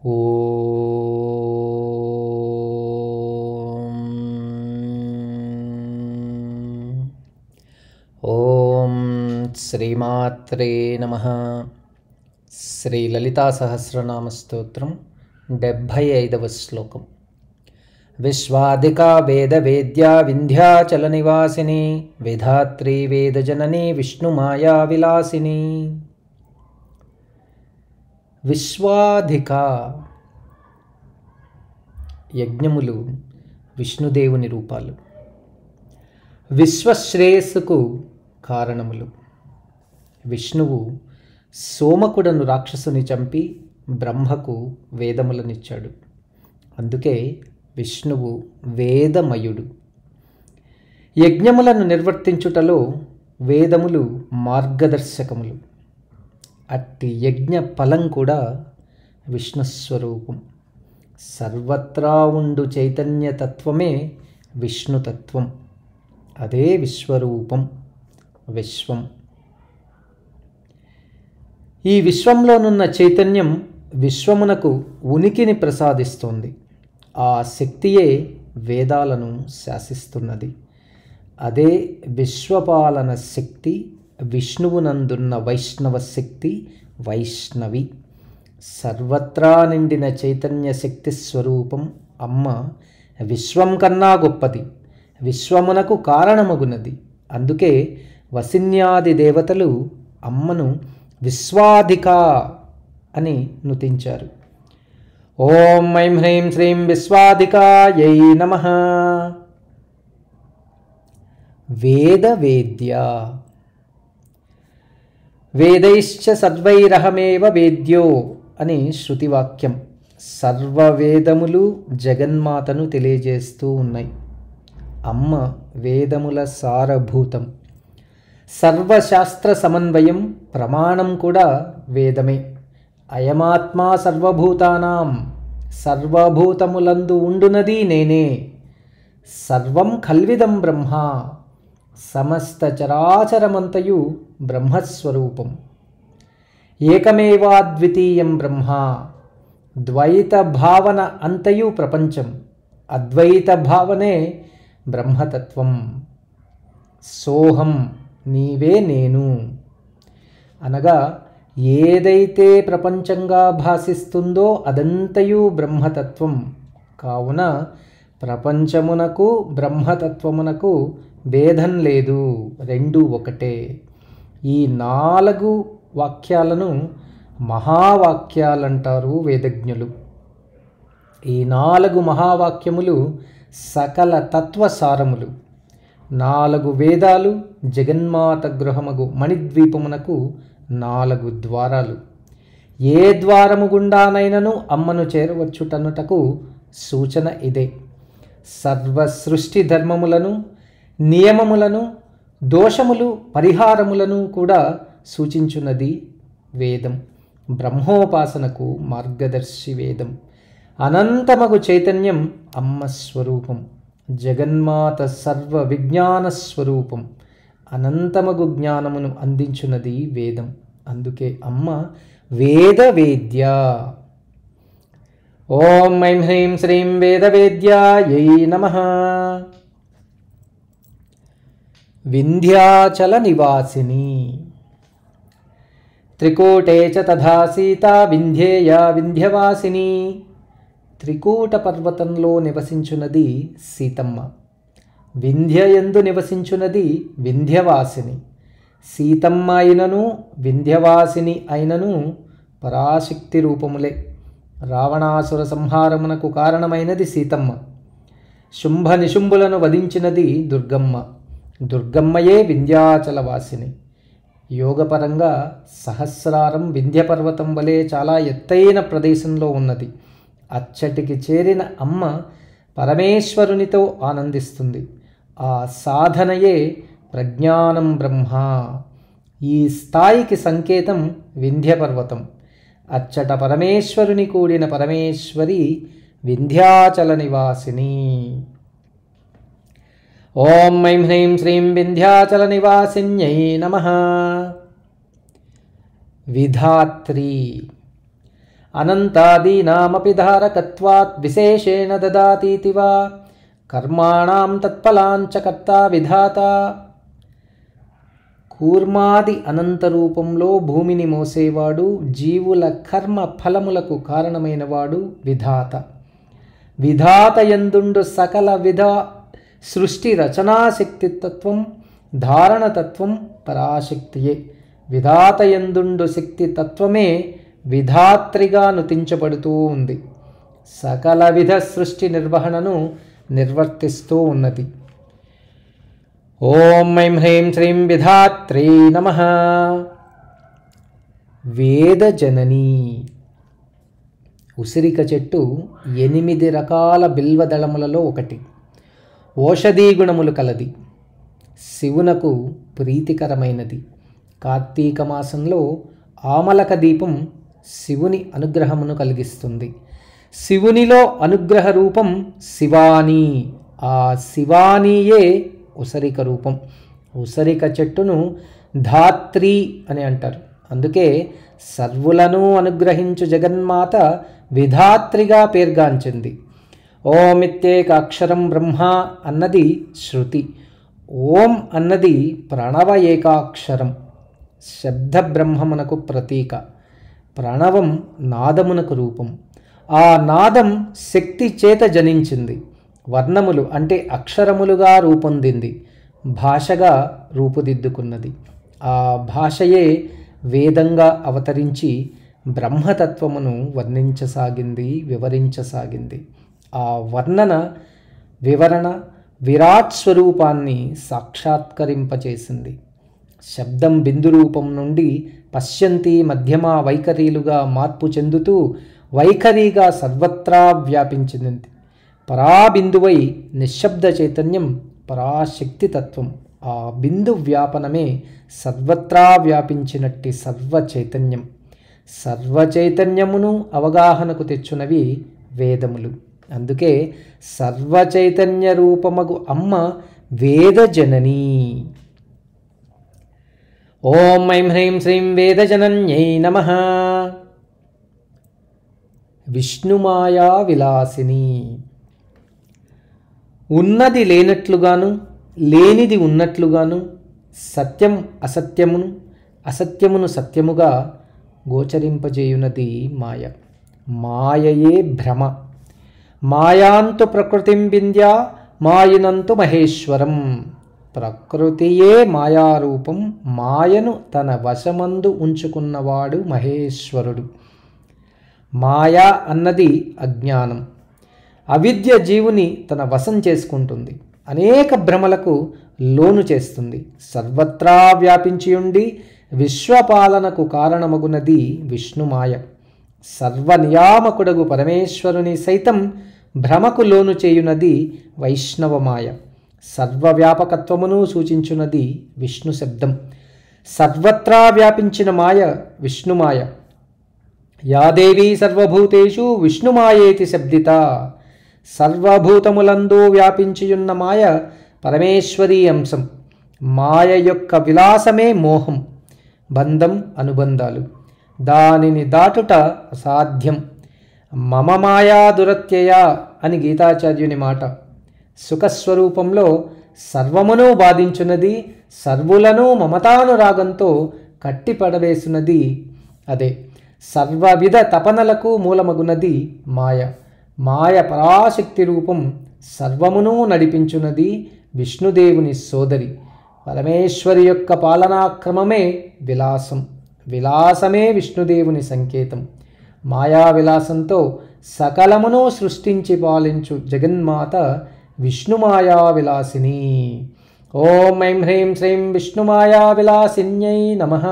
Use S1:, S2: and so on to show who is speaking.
S1: ఓం శ్రీమాత్రే నమః. శ్రీ లలితా సహస్రనామ స్తోత్రం 75వ శ్లోకం. విశ్వాధికా వేద వేద్యా వింధ్యాచల నివాసిని విధాత్రి వేదజనని విష్ణుమాయా విలాసిని. విశ్వాధిక యజ్ఞములు విష్ణుదేవుని రూపాలు, విశ్వశ్రేయస్సుకు కారణములు. విష్ణువు సోమకుడను రాక్షసుని చంపి బ్రహ్మకు వేదములనిచ్చాడు. అందుకే విష్ణువు వేదమయుడు. యజ్ఞములను నిర్వర్తించుటలో వేదములు మార్గదర్శకములు. అట్టి యజ్ఞ ఫలం కూడా విష్ణుస్వరూపం. సర్వత్రా ఉండు చైతన్యతత్వమే విష్ణుతత్వం. అదే విశ్వరూపం, విశ్వం. ఈ విశ్వంలోనున్న చైతన్యం విశ్వమునకు ఉనికిని ప్రసాదిస్తోంది. ఆ శక్తియే వేదాలను శాసిస్తున్నది. అదే విశ్వపాలన శక్తి. విష్ణువునందున్న వైష్ణవ శక్తి వైష్ణవి. సర్వత్రా నిండిన చైతన్య శక్తి స్వరూపం అమ్మ విశ్వం కన్నా గొప్పది, విశ్వమునకు కారణమగునది. అందుకే వసిన్యాది దేవతలు అమ్మను విశ్వాధిక అని నుతించారు. ఓం ఐం హ్రీం శ్రీం విశ్వాధికాయై నమః. వేదవేద్య వేదైశ్చ సర్వైరహమేవ వేద్యో అని శృతివాక్యం. సర్వవేదములు జగన్మాతను తెలియజేస్తూ ఉన్నాయి. అమ్మ వేదముల సారభూతం. సర్వశాస్త్ర సమన్వయం, ప్రమాణం కూడా వేదమే. అయమాత్మా సర్వభూతానాం, సర్వభూతములందు ఉండునది నేనే. సర్వం కల్విదం బ్రహ్మ, సమస్త చరాచరమంతయు బ్రహ్మస్వరూపం. ఏకమేవాద్వితీయం బ్రహ్మ, ద్వైత భావన అంతయు ప్రపంచం. అద్వైత భావనే బ్రహ్మతత్వం. సోహం, నీవే నేను అనగా ఏదైతే ప్రపంచంగా భాసిస్తుందో అదంతయు బ్రహ్మతత్వం. కావున ప్రపంచమునకు బ్రహ్మతత్వమునకు భేదం లేదు, రెండు ఒకటే. ఈ 4 వాక్యాలను మహావాక్యాలంటారు వేదజ్ఞులు. ఈ 4 మహావాక్యములు సకల తత్వసారములు. 4 వేదాలు జగన్మాత గృహమగు మణిద్వీపమునకు 4 ద్వారాలు. ఏ ద్వారము గుండానైనను అమ్మను చేరవచ్చుటనుటకు సూచన ఇదే. సర్వ సృష్టి ధర్మములను, నియమములను, దోషములు, పరిహారములను కూడా సూచించున్నది వేదం. బ్రహ్మోపాసనకు మార్గదర్శి వేదం. అనంతమగు చైతన్యం అమ్మ స్వరూపం. జగన్మాత సర్వ విజ్ఞాన స్వరూపం. అనంతమగు జ్ఞానమును అందించున్నది వేదం. అందుకే అమ్మ వేదవేద్య. ఓం ఐం హ్రీం శ్రీం వేదవేద్యాయై నమః. వింధ్యాచల నివాసిని. త్రికూటే చ తథా సీతా వింధ్యేయ వింధ్యవాసిని. త్రికూట పర్వతంలో నివసించున్నది సీతమ్మ. వింధ్యయందు నివసించున్నది వింధ్యవాసిని. సీతమ్మ అయినను వింధ్యవాసిని అయినను పరాశక్తి రూపములే. రావణాసుర సంహారమునకు కారణమైనది సీతమ్మ. శుంభ నిశుంభులను వధించినది దుర్గమ్మ. దుర్గమ్మయే వింధ్యాచలవాసిని. యోగపరంగా సహస్రారం వింధ్యపర్వతం వలె చాలా ఎత్తైన ప్రదేశంలో ఉన్నది. అచ్చటికి చేరిన అమ్మ పరమేశ్వరునితో ఆనందిస్తుంది. ఆ సాధనయే ప్రజ్ఞానం బ్రహ్మ. ఈ స్థాయికి సంకేతం వింధ్యపర్వతం. అచ్చట పరమేశ్వరుని కూడిన పరమేశ్వరి వింధ్యాచల నివాసిని. ఓం ఐం హ్రీం శ్రీం వింధ్యాచల నివాసిన్యై నమః. విధాత్రి అనంతాదీనామపి ధారకత్వాత్ విశేషేణ దదాతీతి వా కర్మాణాం తత్ఫలాంచ కర్తా విధాత. కూర్మాది అనంత రూపంలో భూమిని మోసేవాడు, జీవుల కర్మ ఫలములకు కారణమైనవాడు విధాత. విధాత యందుండు సకల విధ సృష్టి రచనాశక్తితత్వం ధారణతత్వం పరాశక్తియే. విధాత యందుండు శక్తి తత్వమే విధాత్రిగా నుతించబడుతూ ఉంది. సకల విధ సృష్టి నిర్వహణను నిర్వర్తిస్తూ ఉన్నది. ఓం ఐం హ్రీం శ్రీం విధాత్రే నమః. వేదజననీ. ఉసిరిక చెట్టు 8 రకాల బిల్వదళములలో ఒకటి. ఓషధీ గుణములు కలది. శివునకు ప్రీతికరమైనది. కార్తీక మాసంలో ఆమలక దీపం శివుని అనుగ్రహమును కలిగిస్తుంది. శివునిలో అనుగ్రహ రూపం శివాని. ఆ శివానియే ఉసరిక రూపం. ఉసరిక చెట్టును ధాత్రి అని అంటారు. అందుకే సర్వులను అనుగ్రహించు జగన్మాత విధాత్రిగా పేర్గాంచింది. ఓమిత్యేక అక్షరం బ్రహ్మ అన్నది శృతి. ఓం అన్నది ప్రణవ ఏకాక్షరం. శబ్ద బ్రహ్మమునకు ప్రతీక. ప్రణవం నాదమునకు రూపం. ఆ నాదం శక్తి చేత జనించింది. వర్ణములు అంటే అక్షరములుగా రూపొందింది. భాషగా రూపుదిద్దుకున్నది. ఆ భాషయే వేదంగా అవతరించి బ్రహ్మతత్వమును వర్ణించసాగింది, వివరించసాగింది. ఆ వర్ణన వివరణ విరాట్ స్వరూపాన్ని సాక్షాత్కరింపచేసింది. శబ్దం బిందు రూపం నుండి పశ్యంతి మధ్యమ వైఖరీలుగా మార్పు చెందుతూ వైఖరిగా సర్వత్రా వ్యాపించింది. పరాబిందువై నిశ్శబ్ద చైతన్యం పరాశక్తి తత్వం. ఆ బిందు వ్యాపనమే సర్వత్రా వ్యాపించినట్టి సర్వ చైతన్యం. సర్వ చైతన్యమును అవగాహనకు తెచ్చునవి వేదములు. అందుకే సర్వ చైతన్య రూపమగు అమ్మ వేదజననీ. ఓం ఐం హ్రీం శ్రీం వేదజనన్యై నమః. విష్ణుమాయా విలాసిని. ఉన్నది లేనట్లుగాను లేనిది ఉన్నట్లుగాను సత్యం అసత్యమును అసత్యమును సత్యముగా గోచరింపజేయునది మాయ. మాయయే భ్రమ. మాయాంతు ప్రకృతిం వింధ్యా మాయనంతు మహేశ్వరం. ప్రకృతియే మాయారూపం. మాయను తన వశమందు ఉంచుకున్నవాడు మహేశ్వరుడు. మాయ అన్నది అజ్ఞానం. అవిద్య జీవుని తన వశం చేసుకుంటుంది. అనేక భ్రమలకు లోను చేస్తుంది. సర్వత్రా వ్యాపించి ఉండి విశ్వపాలనకు కారణమగునది విష్ణుమాయ. సర్వనియామకుడగు పరమేశ్వరుని సైతం భ్రమకు లోను చేయునది వైష్ణవమాయ. సర్వవ్యాపకత్వమును సూచించున్నది విష్ణు శబ్దం. సర్వత్రా వ్యాపించిన మాయ విష్ణుమాయ. యాదేవి సర్వభూతేషు విష్ణుమాయేతి శబ్దిత. సర్వభూతములందు వ్యాపించియున్న మాయ పరమేశ్వరీ అంశం. మాయ యొక్క విలాసమే మోహం, బంధం, అనుబంధాలు. దానిని దాటుట అసాధ్యం. మమ మాయా దురత్యయ అని గీతాచార్యుని మాట. సుఖస్వరూపంలో సర్వమును బాధించున్నది, సర్వులను మమతానురాగంతో కట్టిపడవేసున్నది అదే. సర్వవిధ తపనలకు మూలమగునది మాయ. మాయ పరాశక్తి రూపం. సర్వమును నడిపించున్నది విష్ణుదేవుని సోదరి. పరమేశ్వరి యొక్క పాలనాక్రమమే విలాసం. విలాసమే విష్ణుదేవుని సంకేతం. మాయా విలాసంతో సకలమును సృష్టించి పాలించు జగన్మాత విష్ణుమాయా విలాసిని. ఓం ఐం హ్రీం శ్రీం విష్ణుమాయా విలాసిన్యై నమః.